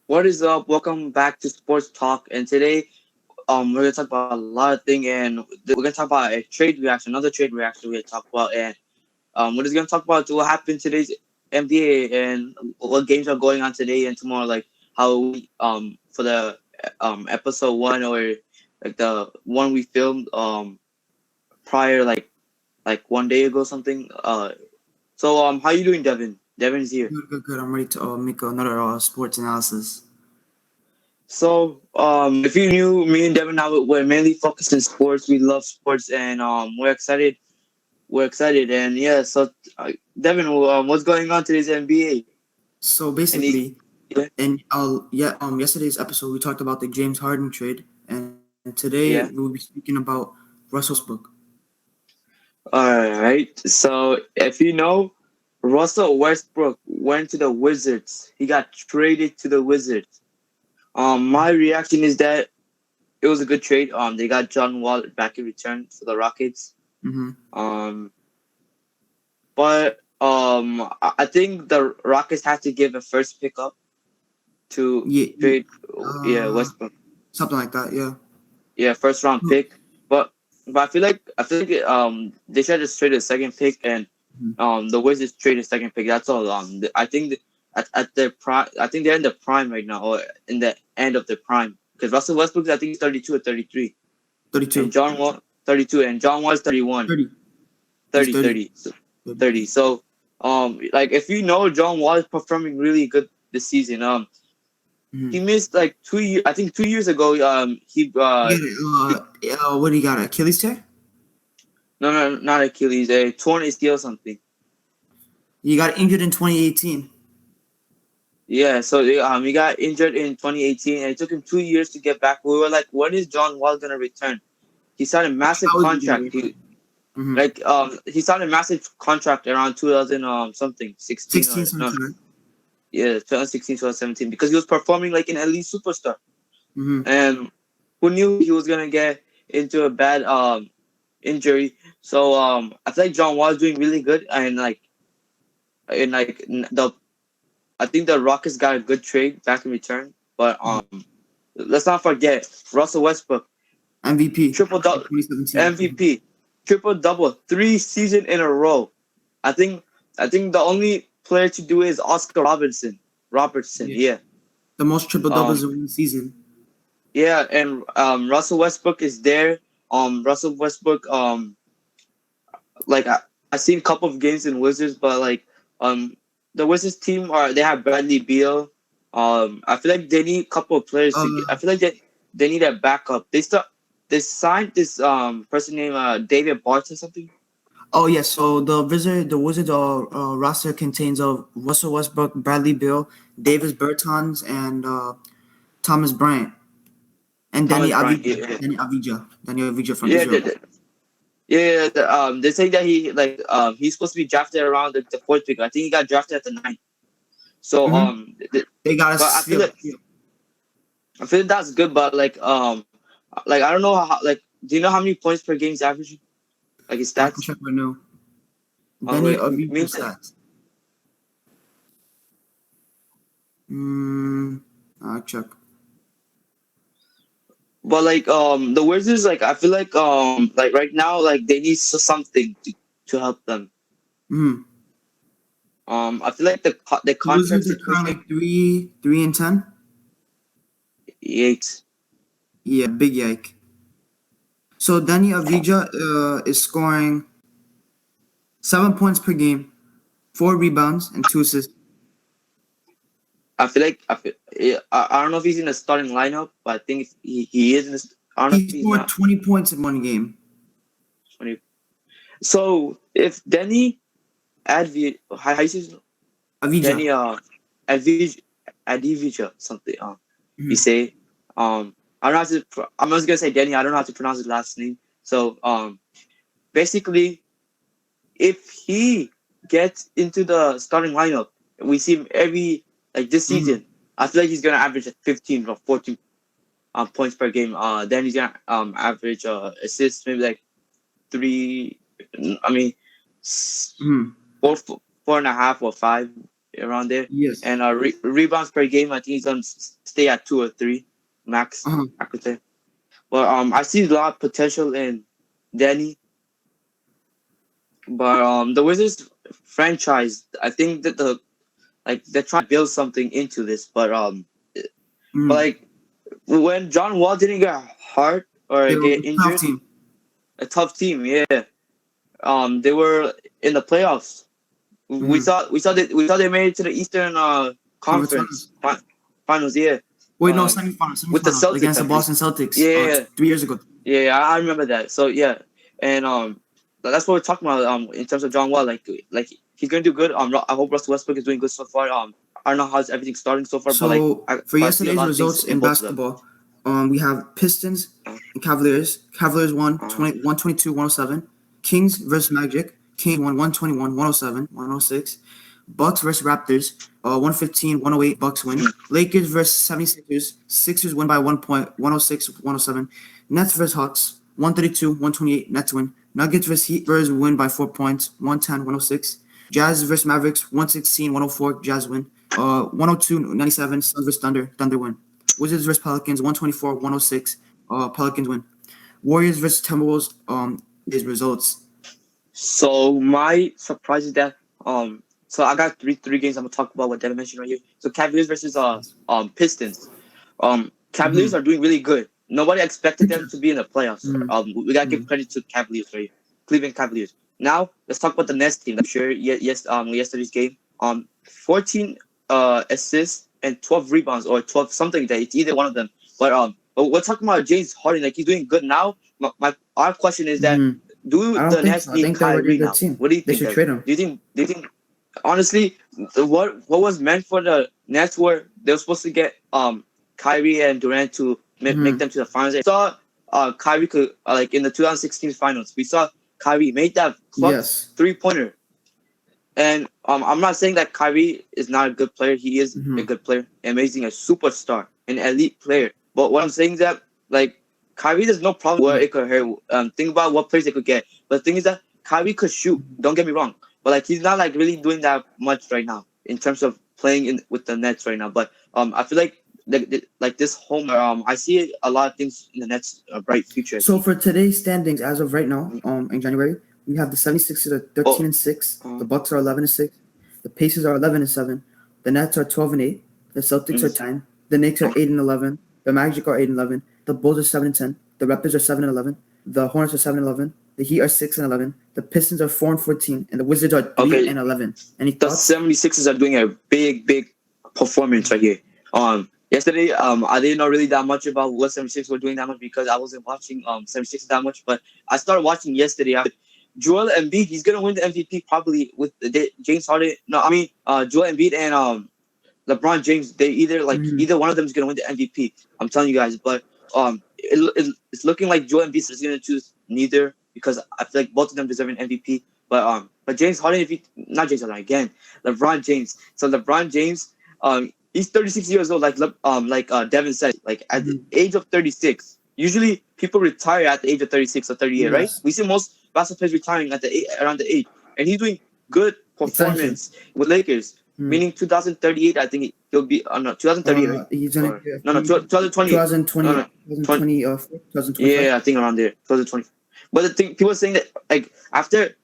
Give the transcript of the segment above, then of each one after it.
What is up? Welcome back to Sports Talk. And today, we're gonna talk about a lot of things, and we're gonna talk about a trade reaction, another trade reaction. We're gonna talk about, and we're just gonna talk about what happened today's NBA and what games are going on today and tomorrow. Like how we for the episode one, or like the one we filmed prior, like one day ago something. So how you doing, Devin? Devin's here. Good, good, good. I'm ready to make another sports analysis. So, if you knew me and Devin, now we're mainly focused in sports. We love sports, and we're excited. We're excited, and yeah. So, Devin, what's going on today's NBA? So Any? basically, Yeah, yesterday's episode we talked about the James Harden trade, and today we will yeah. be speaking about Russell Westbrook. All right. So, if you know, Russell Westbrook went to the Wizards. He got traded to the Wizards. My reaction is that it was a good trade. They got John Wall back in return for the Rockets. Mm-hmm. Um, But I think the Rockets have to give a first pick up to Yeah, trade. Yeah, uh, Westbrook. something like that. Yeah. Yeah, first round pick. But I feel like they should just trade a second pick, and Mhm. the Wizards trade a second pick. That's all. I think at their prime. I think they're in the prime right now, or in the end of their prime. Because Russell Westbrook, I think he's 32 or 33, 32. and John Wall 32, and John Wall is 31. 30. He's 30, 30. 30. 30. So, like if you know John Wall is performing really good this season. Mm-hmm. He missed like 2 years. I think 2 years ago. He He got what do you got? Achilles tear? no, not Achilles, a torn ACL or something. He got injured in 2018. Yeah. So he got injured in 2018, and it took him 2 years to get back. We were like, when is John Wall gonna return? He signed a massive How is he gonna contract. return? Mm-hmm. He signed a massive contract around 2000 something 16 16, or no, 17, right? yeah, 2016, 2017, because he was performing like an elite superstar. Mm-hmm. And who knew he was gonna get into a bad injury? So I feel like John Wall is doing really good, and the I think the Rockets got a good trade back in return. But let's not forget Russell Westbrook, MVP triple in double 2017. MVP, triple double, 3 seasons in a row. I think the only player to do it is Oscar Robertson. Robertson, Yeah. yeah. The most triple doubles Um, in one season. yeah, and Russell Westbrook is there. Russell Westbrook, like I seen a couple of games in Wizards, but like um the Wizards team they have Bradley Beal. I feel like they need a couple of players to Uh, I feel like they need a backup. They signed this person named David Barnes or something. oh yes. So the Wizard roster contains of Russell Westbrook, Bradley Beal, Davis Bertans, and Thomas Bryant, and Danny Thomas Bryant. Avdija. Yeah, Danny Avdija from yeah, Israel. they say that he's supposed to be drafted around the fourth pick. I think he got drafted at the ninth. So Mm-hmm. They got but us. Yeah, yeah. I feel that's good, but like I don't know how, like, do you know how many points per game he's averaging? Like his I can stats? check right now. Danny Wait, Avdija means stats. Mm, I check. but like the Wizards, like I feel like right now, like they need something to help them. Mm. I feel like the The contract Wizards are situation. currently 3-10. Yikes. Yeah, big yike. So Danny Avdija is scoring 7 points per game, 4 rebounds, and 2 assists. I don't know if he's in the starting lineup, but I think if he is in the, I don't know He if he's scored not. 20 points in one game. 20. So if Denny Advi, how you say his Avdija. Denny Adivija something you Mhm. say I don't know how to I'm just gonna say Denny. I don't know how to pronounce his last name. So basically, if he gets into the starting lineup, we see him every like this Mhm. season. I feel like he's gonna average like 15 or 14 points per game. Then he's gonna average assists maybe like three. I mean, Mhm. four and a half or five. around there. Yes. And rebounds per game, I think he's gonna stay at 2 or 3 max. Uh-huh. I could say. But I see a lot of potential in Danny. But the Wizards franchise, I think that they're trying to build something into this. But Mm. like when John Wall didn't get hurt or They were get a tough injured, team. a tough team, yeah. They were in the playoffs. Mm-hmm. We saw they made it to the Eastern Conference Conference finals. finals, yeah. Wait, no, Um, semifinals. with the Semifinals Celtics, against I the think. Boston Celtics. Yeah, 3 years ago. yeah, I remember that. So yeah, and that's what we're talking about. In terms of John Wall, like he's gonna do good. I hope Russell Westbrook is doing good so far. I don't know how's everything starting so far, but So for I see a yesterday's lot of things results in in both of them. basketball, we have Pistons Uh, and Cavaliers. Cavaliers won uh, 122-107. Kings versus Magic. Kings won 121-107, 106. Bucks versus Raptors. 115-108. Bucks win. Lakers versus 76ers. Sixers win by 1 point, 106-107. Nets versus Hawks. 132-128. Nets win. Nuggets versus Heat versus win by 4 points. 110-106. Jazz versus Mavericks. 116-104. Jazz win. 102-97. Suns versus Thunder. Thunder win. Wizards versus Pelicans. 124-106. Pelicans win. Warriors versus Timberwolves. Is results. so my surprise is that so I got three games I'm gonna talk about what Devin mentioned right here. So Cavaliers versus Pistons. Cavaliers Mm-hmm. are doing really good. Nobody expected them to be in the playoffs. Mm-hmm. We gotta give credit to Cavaliers right here. Cleveland Cavaliers. Now let's talk about the Nets team. I'm sure yesterday's game. 14 assists and 12 rebounds or 12 something like that. It's either one of them. But we're talking about James Harden. Like he's doing good now. Our question is that Mm-hmm. do I don't the think Nets so. I need think they're already a Kyrie good now? team. What do you They think, should Devin? trade him. Do you think honestly what was meant for the Nets were they were supposed to get Kyrie and Durant to make Mm-hmm. them to the finals. I saw Kyrie could like in the 2016 finals. We saw Kyrie made that clutch Yes. 3-pointer. And I'm not saying that Kyrie is not a good player. He is a Mm-hmm. good player, amazing, a superstar, an elite player. But what I'm saying is that like Kyrie, there's no problem where it could hurt. Think about what players they could get. But the thing is that Kyrie could shoot. Don't get me wrong, but like he's not like really doing that much right now in terms of playing in with the Nets right now. But I feel like like this homer, I see a lot of things in the Nets bright future. I So see. for today's standings as of right now, in January, we have the 76ers are 13 Oh, and 6. The uh, Bucks are 11 and 6. The Pacers are 11 and 7. The Nets are 12 and 8. The Celtics are mm, 10. The Knicks are 8 and 11. The Magic are 8 and 11. The Bulls are 7 and 10. The Raptors are 7 and 11. The Hornets are 7 and 11. The Heat are 6 and 11. The Pistons are 4 and 14. And the Wizards are 3 okay. and 11. Any The thoughts? 76ers are doing a big performance right here. Yesterday, I didn't know really that much about what 76 were doing that much because I wasn't watching 76 that much. But I started watching yesterday. Joel Embiid, he's gonna win the MVP probably with James Harden. No, I mean Joel Embiid and LeBron James. They Mm-hmm. either one of them is gonna win the MVP. I'm telling you guys. But it's looking like Joel Embiid is gonna choose neither because I feel like both of them deserve an MVP. But James Harden, if he not James Harden again, LeBron James. So LeBron James, he's 36 years old. Devin said, like at the Mm-hmm. age of 36. Usually people retire at the age of 36 or 38, right? Yes. We see most basketball players retiring at around the age, and he's doing good Extension. performance with Lakers. Mm. Meaning 2038, I think he'll be no 2038, right? He's gonna Or be, I no, think, 2028. No, 2020, no, 20, 2025. yeah, I think around there, 2020. But the thing, people are saying that like after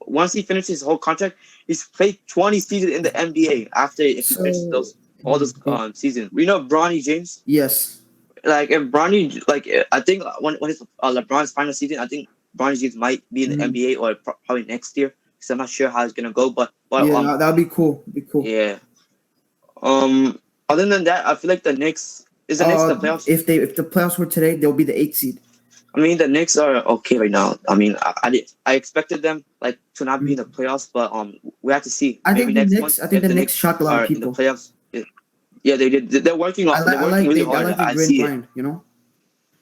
once he finishes his whole contract, he's played 20 seasons in the NBA after if he finishes So, all those go. seasons. We know Bronny James. Yes. Like if Bronny, like I think when it's LeBron's final season, I think Bronny James might be in the Mm. NBA or probably next year. Because I'm not sure how it's gonna go, but Yeah, that would be cool. Be cool. yeah. Other than that, I feel like the Knicks is the Knicks the playoffs. If the playoffs were today, they'll be the 8th seed. I mean, the Knicks are okay right now. I mean, I expected them like to not be in the Mm. playoffs, but we have to see. I Maybe think the next Knicks. month I think if the the Knicks Knicks shocked a lot are of in the people. playoffs. Yeah, they did. They're working. They're working really I hard. like the I grit and see it. grind.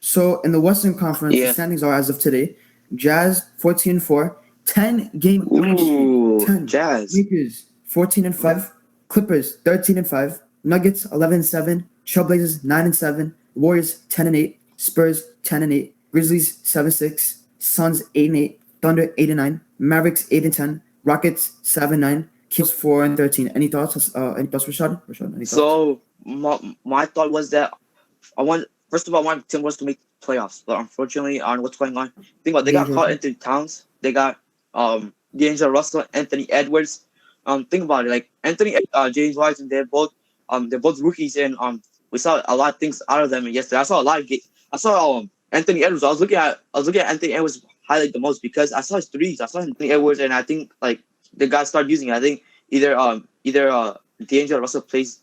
So in the Western Conference, the Yeah. standings are as of today: Jazz 14-4, 10-game winning streak. Ooh, 10. Jazz. Lakers 14-5, Clippers 13-5, Nuggets 11-7, Trailblazers 9-7, Warriors 10-8, Spurs 10-8, Grizzlies 7-6, Suns 8-8, Thunder 8-9, Mavericks 8-10, Rockets 7-9, Kings 4-13. Any thoughts? Any thoughts, Rashad? Rashad, any thoughts? So my thought was that first of all, I want Timberwolves to make playoffs, but unfortunately, on what's going on, think about it, they got D'Angelo caught Russell. Anthony Towns, they got D'Angelo Russell, Anthony Edwards. Think about it, like Anthony, James Wiseman, they're both rookies, and we saw a lot of things out of them yesterday. I saw a lot of I saw Anthony Edwards. I was looking at Anthony Edwards highlight the most because I saw his threes. I saw Anthony Edwards, and I think like the guys start using it. I think either D'Angelo Russell plays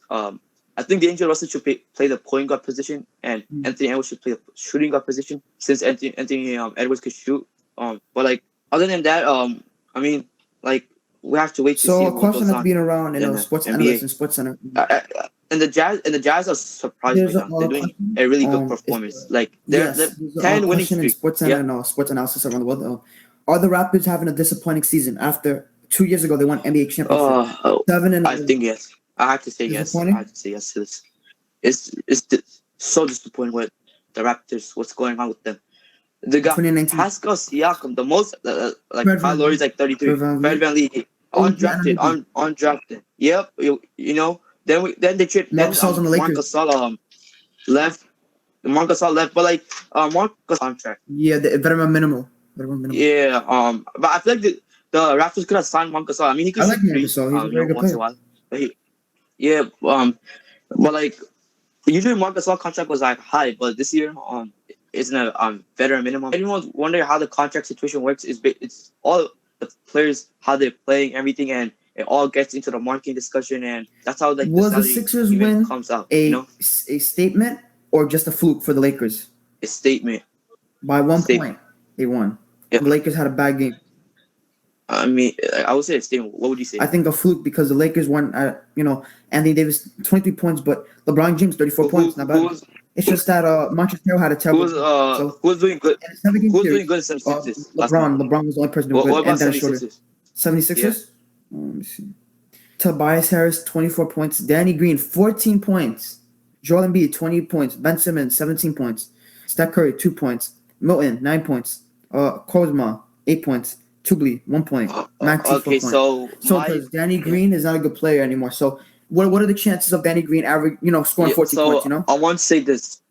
I think D'Angelo Russell should play the point guard position, and Anthony Edwards should play the shooting guard position since Anthony Edwards could shoot. But like other than that, I mean, like we have to wait to see So a what question goes that's on being around, in the sports NBA. analysts and sports center. And the Jazz are surprising There's right now. They're doing question. a really good performance. Like they're Yes, there's 10 a winning question in streak. sports center and sports analysis around the world. Are the Raptors having a disappointing season after 2 years ago they won NBA championship? 7-11. I think yes. I have to say yes. I have to say yes to this. It's so disappointing with the Raptors. What's going on with them? They got 2019. Pascal Siakam, the most like Fred Kyle Lowry's like 33. Fred Fred VanVleet, undrafted. Yep, you know. Then they trade. Marc Gasol's on the Lakers. Marc Gasol left. Marc Gasol left, but like Marc Gasol contract. Yeah, the veteran minimal. Yeah, but I feel like the Raptors could have signed Marc Gasol. I mean, he could I like shoot Marc Gasol. He's a very good once in a while. But but like usually Marc Gasol contract was like high, but this year isn't a veteran minimum. Everyone's wondering how the contract situation works. It's all the players, how they're playing, everything, and it all gets into the marketing discussion, and that's how like will the Sixers win comes out. A statement or just a fluke for the Lakers? A statement. By 1 point, they won. Yeah. The Lakers had a bad game. I mean, I would say a statement. What would you say? I think a fluke because the Lakers won at, Anthony Davis 23 points, but LeBron James 34 points. Not bad. It's just that Montrezl had a terrible. Who was doing good? Who was doing good in 76ers? LeBron was the only person doing good. What about and 76ers? 76ers? Yeah. Let me see. Tobias Harris 24 points. Danny Green 14 points. Joel Embiid 20 points. Ben Simmons 17 points. Steph Curry 2 points. Milton 9 points. Kozma 8 points. Tubli 1 point. Maxey 4 points. So because Danny Green is not a good player anymore. So what are the chances of Danny Green scoring 14 points? I want to say this: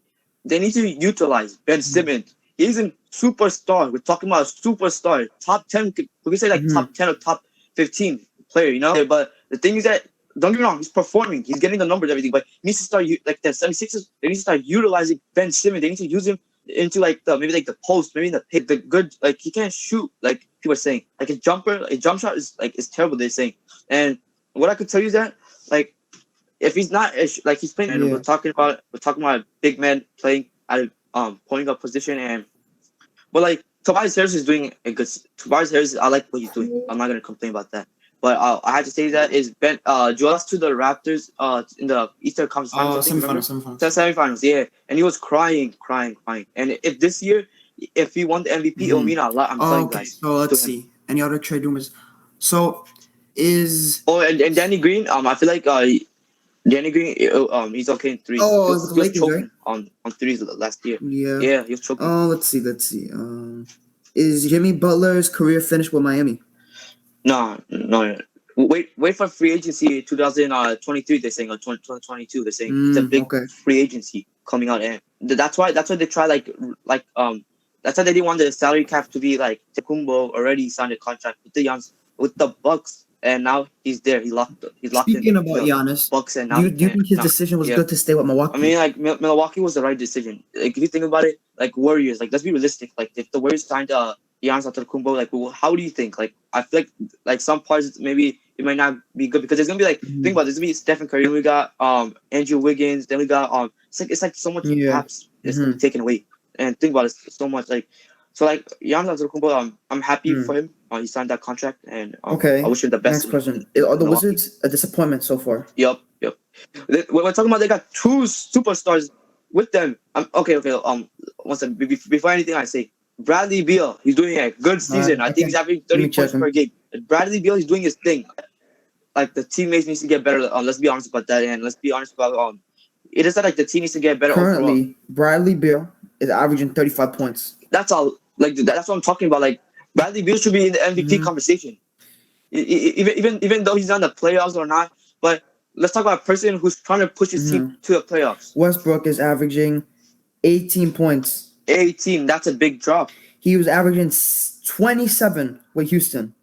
they need to utilize Ben Simmons. He's a superstar. We're talking about a superstar, top 10. We can say like top 10 or top 15 player. But the thing is that don't get me wrong, he's performing. He's getting the numbers, everything. But he needs to start like the 76ers. They need to start utilizing Ben Simmons. They need to use him into like the post, maybe in the pick. The good he can't shoot like people are saying. Like his jump shot is terrible. They're saying. And what I could tell you is that like if he's not like he's playing, and we're talking about a big man playing at a point guard position, but like Tobias Harris is doing a good. Tobias Harris, I like what he's doing. I'm not gonna complain about that. But I had to say that is Ben lost to the Raptors in the Eastern Conference Finals. Semifinals, yeah. And he was crying. And if this year, if he won the MVP, it'll mean a lot. I'm telling you guys. So let's see. Any other trade rumors? So is and Danny Green, I feel like Danny Green, he's okay in threes. Oh, he was Lakers, choking right? on threes last year. Yeah, he was choking. Let's see. Is Jimmy Butler's career finished with Miami? No. Wait for free agency 2023. They're saying or 2022. They're saying it's a big free agency coming out, and that's why they try like that's why they didn't want the salary cap to be like Tecumbo already signed a contract with the Bucks, and now he's there. He's locked Speaking in. About Giannis, Bucks, and now do you think his decision was good to stay with Milwaukee? I mean, like Milwaukee was the right decision. Like if you think about it, like Warriors, like let's be realistic. Like if the Warriors signed Giannis Antetokounmpo, like how do you think? Like I feel like some parts maybe it might not be good because there's gonna be like think about it, there's gonna be Stephen Curry, then we got Andrew Wiggins, then we got it's like so much caps is taken away, and think about it so much like Giannis Antetokounmpo, I'm happy for him. He signed that contract, and I wish him the best. Next question: Are the Wizards a disappointment so far? Yep. We're talking about they got two superstars with them. Okay. One second. Before anything I say. Bradley Beal, he's doing a good season. I think he's averaging 30 points per game. Bradley Beal, he's doing his thing. Like the teammates needs to get better. Let's be honest about that, and let's be honest about it is that like the team needs to get better. Currently, overall. Bradley Beal is averaging 35 points. That's all. Like that's what I'm talking about. Like Bradley Beal should be in the MVP conversation. even though he's not in the playoffs or not. But let's talk about a person who's trying to push his team to the playoffs. Westbrook is averaging 18 points. 18. That's a big drop. He was averaging 27 with Houston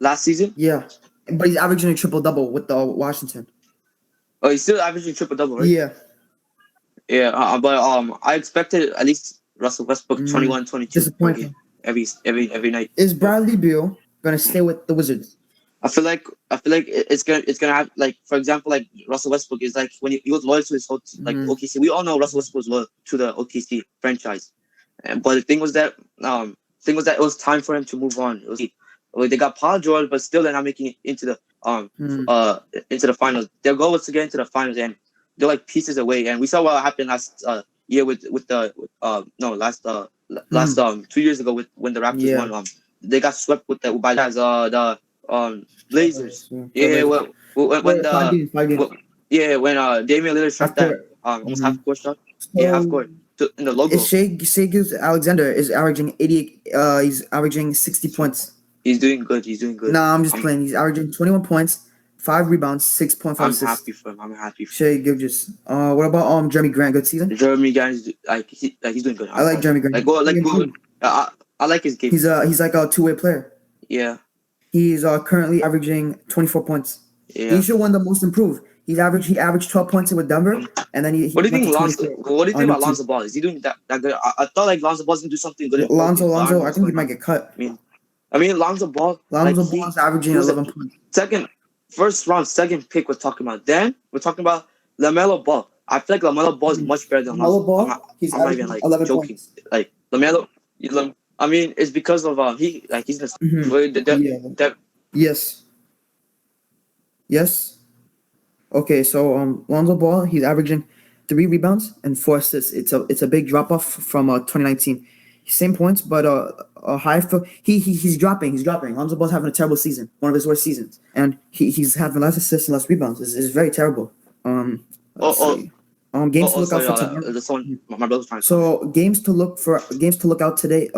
last season. Yeah, but he's averaging a triple double with the Washington. Oh, he's still averaging triple double, right? Yeah. Yeah, but I expected at least Russell Westbrook 21, 22 Disappointing. every night. Is Bradley Beal gonna stay with the Wizards? I feel like it's gonna have, like, for example, like Russell Westbrook is like when he was loyal to his whole like OKC. We all know Russell Westbrook was loyal to the OKC franchise, but the thing was that it was time for him to move on. They got Paul George, but still they're not making it into the finals. Their goal was to get into the finals, and they're like pieces away. And we saw what happened last year with 2 years ago when the Raptors won. They got swept by the Blazers. Yeah, when Damian Lillard shot that almost half court shot. Yeah, half court in the logo. Shai Alexander is averaging 88. He's averaging 60 points. He's doing good. Nah, I'm just playing. He's averaging 21 points, 5 rebounds, 6.5 assists. I'm happy for him. Shai Gilgeous. What about Jeremy Grant? Good season. Jeremy Grant is he's doing good. I like Jeremy Grant. I like his game. He's like a two-way player. Yeah. He's currently averaging 24 points. Yeah. He should win the most improved. He averaged 12 points with Denver, and then he What do you think about Lonzo Ball? Is he doing that good? I thought like Lonzo Ball's gonna do something good. Lonzo, I think he might get cut. I mean, Lonzo Ball. Ball's averaging 11 points. First round, second pick. We're talking about. Then we're talking about LaMelo Ball. I feel like LaMelo Ball is much better than Lonzo Ball. He's not even 11 joking. Points. Like LaMelo. I mean, it's because of he's in a, Yes. Okay, so Lonzo Ball, he's averaging 3 rebounds and 4 assists. It's a big drop off from 2019. Same points, but a high for he's dropping. Lonzo Ball's having a terrible season, one of his worst seasons, and he's having less assists and less rebounds. It's very terrible. Games to look out for tomorrow. So games to look out today.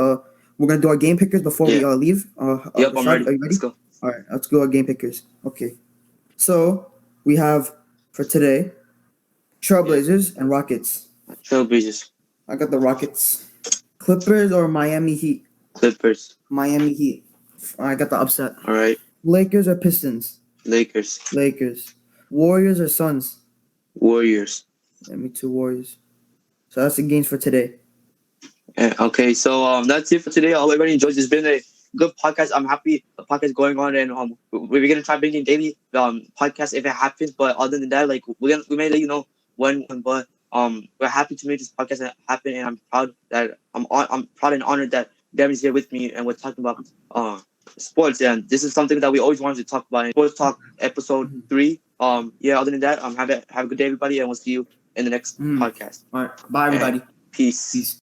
We're gonna do our game pickers before we leave. Yep, I'm ready. Are you ready? Let's go. All right, let's go. Our game pickers. Okay. So we have for today, Trailblazers and Rockets. Trailblazers. I got the Rockets. Clippers or Miami Heat? Clippers. Miami Heat. I got the upset. All right. Lakers or Pistons? Lakers. Warriors or Suns? Warriors. Yeah, me too, Warriors. So that's the games for today. Okay, so that's it for today. I hope everybody enjoys. It's been a good podcast. I'm happy the podcast is going on, and we're gonna try bringing daily podcasts if it happens. But other than that, like we may let you know when. But we're happy to make this podcast happen, and I'm proud and honored that Devin is here with me, and we're talking about sports. And this is something that we always wanted to talk about in Sports Talk episode 3. Other than that, have a good day, everybody, and we'll see you in the next podcast. All right, bye, everybody. Peace.